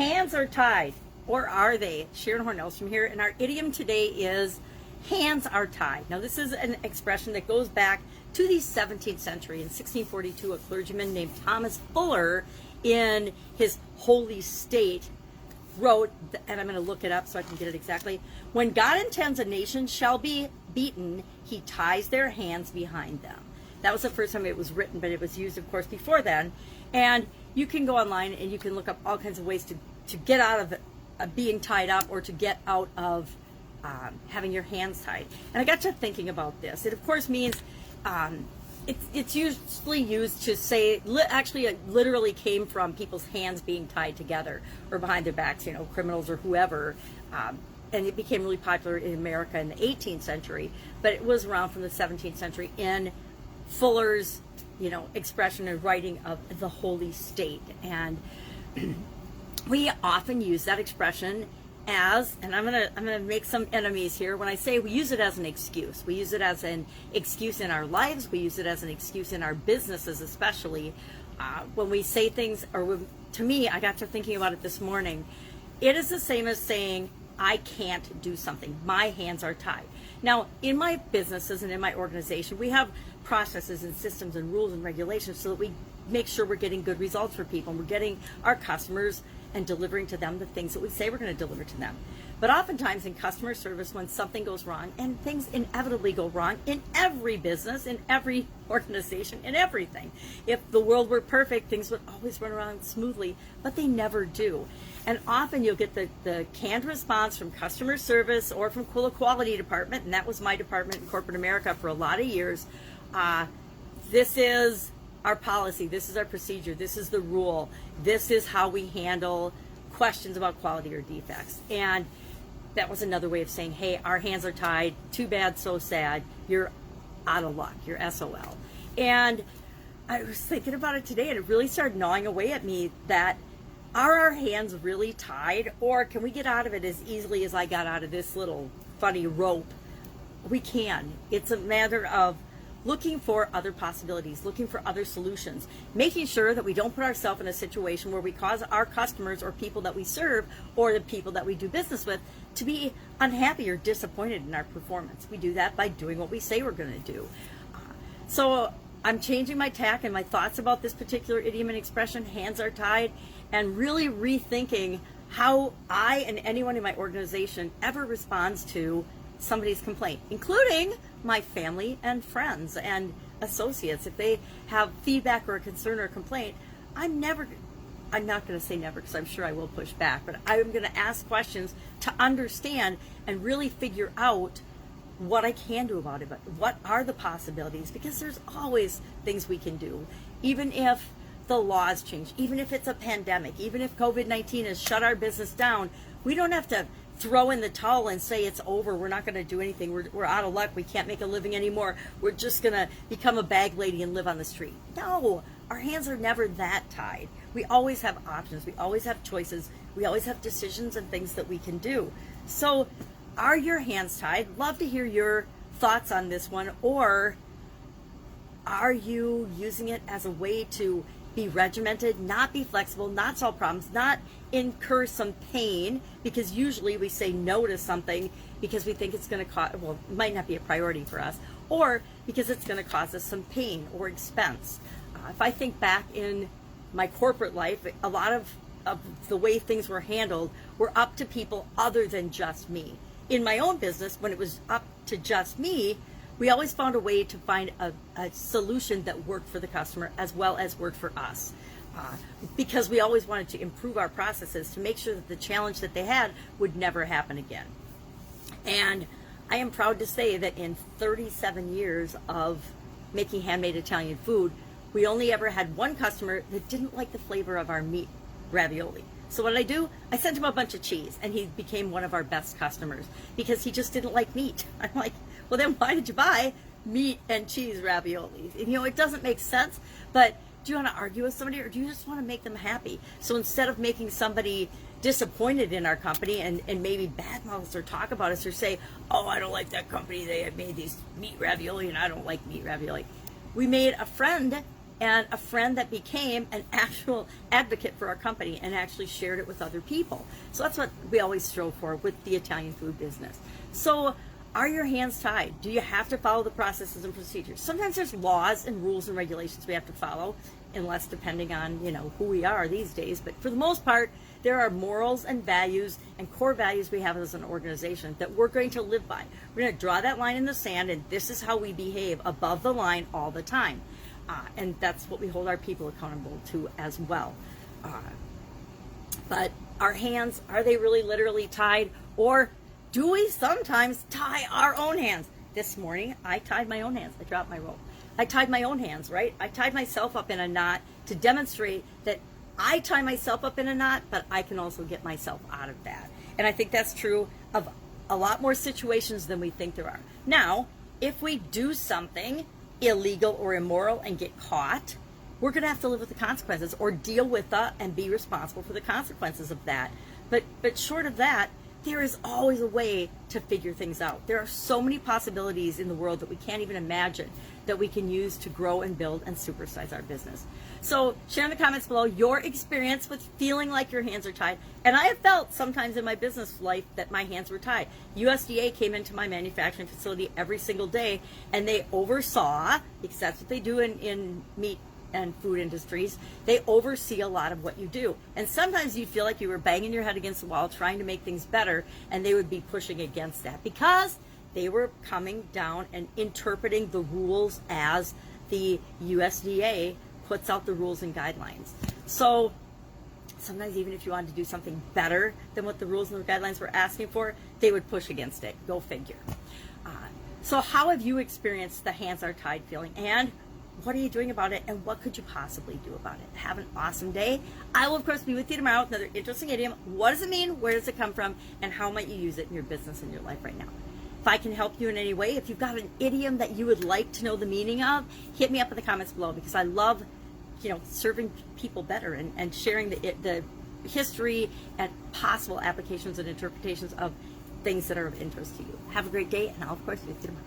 Hands are tied, or are they? Sharon Horne-Ellstrom here, and our idiom today is hands are tied. Now, this is an expression that goes back to the 17th century. In 1642, a clergyman named Thomas Fuller, in his Holy State, wrote, and I'm going to look it up so I can get it exactly, "When God intends a nation shall be beaten, he ties their hands behind them." That was the first time it was written, but it was used, of course, before then. And you can go online and you can look up all kinds of ways to get out of being tied up, or to get out of having your hands tied. And I got to thinking about this. It, of course, means it's usually used to say, actually it literally came from people's hands being tied together or behind their backs, you know, criminals or whoever. And it became really popular in America in the 18th century, but it was around from the 17th century in Fuller's, you know, expression and writing of the Holy State. And we often use that expression as, and I'm gonna make some enemies here when I say we use it as an excuse. We use it as an excuse in our lives. We use it as an excuse in our businesses, especially when we say things. Or when, to me, I got to thinking about it this morning. It is the same as saying, I can't do something. My hands are tied. Now, in my businesses and in my organization, we have processes and systems and rules and regulations so that we make sure we're getting good results for people, and we're getting our customers and delivering to them the things that we say we're going to deliver to them. But oftentimes in customer service, when something goes wrong, and things inevitably go wrong in every business, in every organization, in everything. If the world were perfect, things would always run around smoothly, but they never do. And often you'll get the canned response from customer service or from quality department, and that was my department in corporate America for a lot of years. This is our policy, this is our procedure, this is the rule, this is how we handle questions about quality or defects. And that was another way of saying, hey, our hands are tied, too bad, so sad, you're out of luck, you're SOL. And I was thinking about it today, and it really started gnawing away at me that, are our hands really tied, or can we get out of it as easily as I got out of this little funny rope? We can. It's a matter of looking for other possibilities, looking for other solutions, making sure that we don't put ourselves in a situation where we cause our customers or people that we serve or the people that we do business with to be unhappy or disappointed in our performance. We do that by doing what we say we're going to do. So I'm changing my tack and my thoughts about this particular idiom and expression, hands are tied, and really rethinking how I and anyone in my organization ever responds to somebody's complaint, including my family and friends and associates. If they have feedback or a concern or a complaint, I'm not going to say never, because I'm sure I will push back, but I'm going to ask questions to understand and really figure out what I can do about it. But what are the possibilities? Because there's always things we can do, even if the laws change, even if it's a pandemic, even if COVID-19 has shut our business down. We don't have to throw in the towel and say it's over, we're not going to do anything, we're out of luck, we can't make a living anymore, we're just going to become a bag lady and live on the street. No, our hands are never that tied. We always have options, we always have choices, we always have decisions and things that we can do. So are your hands tied? Love to hear your thoughts on this one. Or are you using it as a way to be regimented, not be flexible, not solve problems, not incur some pain? Because usually we say no to something because we think it's going to cost, well, it might not be a priority for us, or because it's going to cause us some pain or expense. If I think back in my corporate life, a lot of the way things were handled were up to people other than just me. In my own business, when it was up to just me, we always found a way to find a solution that worked for the customer as well as worked for us. Because we always wanted to improve our processes to make sure that the challenge that they had would never happen again. And I am proud to say that in 37 years of making handmade Italian food, we only ever had one customer that didn't like the flavor of our meat ravioli. So what did I do? I sent him a bunch of cheese, and he became one of our best customers because he just didn't like meat. I'm like, well, then why did you buy meat and cheese raviolis? And, you know, it doesn't make sense, but do you want to argue with somebody, or do you just want to make them happy? So instead of making somebody disappointed in our company and maybe badmouth us or talk about us or say, oh, I don't like that company, they have made these meat ravioli and I don't like meat ravioli, we made a friend and a friend that became an actual advocate for our company and actually shared it with other people. So that's what we always strove for with the Italian food business. So are your hands tied? Do you have to follow the processes and procedures? Sometimes there's laws and rules and regulations we have to follow, unless depending on, who we are these days. But for the most part, there are morals and values and core values we have as an organization that we're going to live by. We're going to draw that line in the sand, and this is how we behave above the line all the time. And that's what we hold our people accountable to as well. But our hands, are they really literally tied? Or do we sometimes tie our own hands? This morning, I tied my own hands. I dropped my rope. I tied my own hands, right? I tied myself up in a knot to demonstrate that I tie myself up in a knot, but I can also get myself out of that. And I think that's true of a lot more situations than we think there are. Now, if we do something illegal or immoral and get caught, we're going to have to live with the consequences or deal with and be responsible for the consequences of that. But short of that, there is always a way to figure things out. There are so many possibilities in the world that we can't even imagine that we can use to grow and build and supersize our business. So share in the comments below your experience with feeling like your hands are tied. And I have felt sometimes in my business life that my hands were tied. USDA came into my manufacturing facility every single day, and they oversaw, because that's what they do in meat and food industries, they oversee a lot of what you do. And sometimes you feel like you were banging your head against the wall trying to make things better, and they would be pushing against that because they were coming down and interpreting the rules as the USDA puts out the rules and guidelines. So sometimes even if you wanted to do something better than what the rules and the guidelines were asking for, they would push against it. Go figure. So how have you experienced the hands are tied feeling, and what are you doing about it, and what could you possibly do about it? Have an awesome day. I will, of course, be with you tomorrow with another interesting idiom. What does it mean? Where does it come from? And how might you use it in your business and your life right now? If I can help you in any way, if you've got an idiom that you would like to know the meaning of, hit me up in the comments below, because I love, serving people better and sharing the history and possible applications and interpretations of things that are of interest to you. Have a great day, and I'll, of course, be with you tomorrow.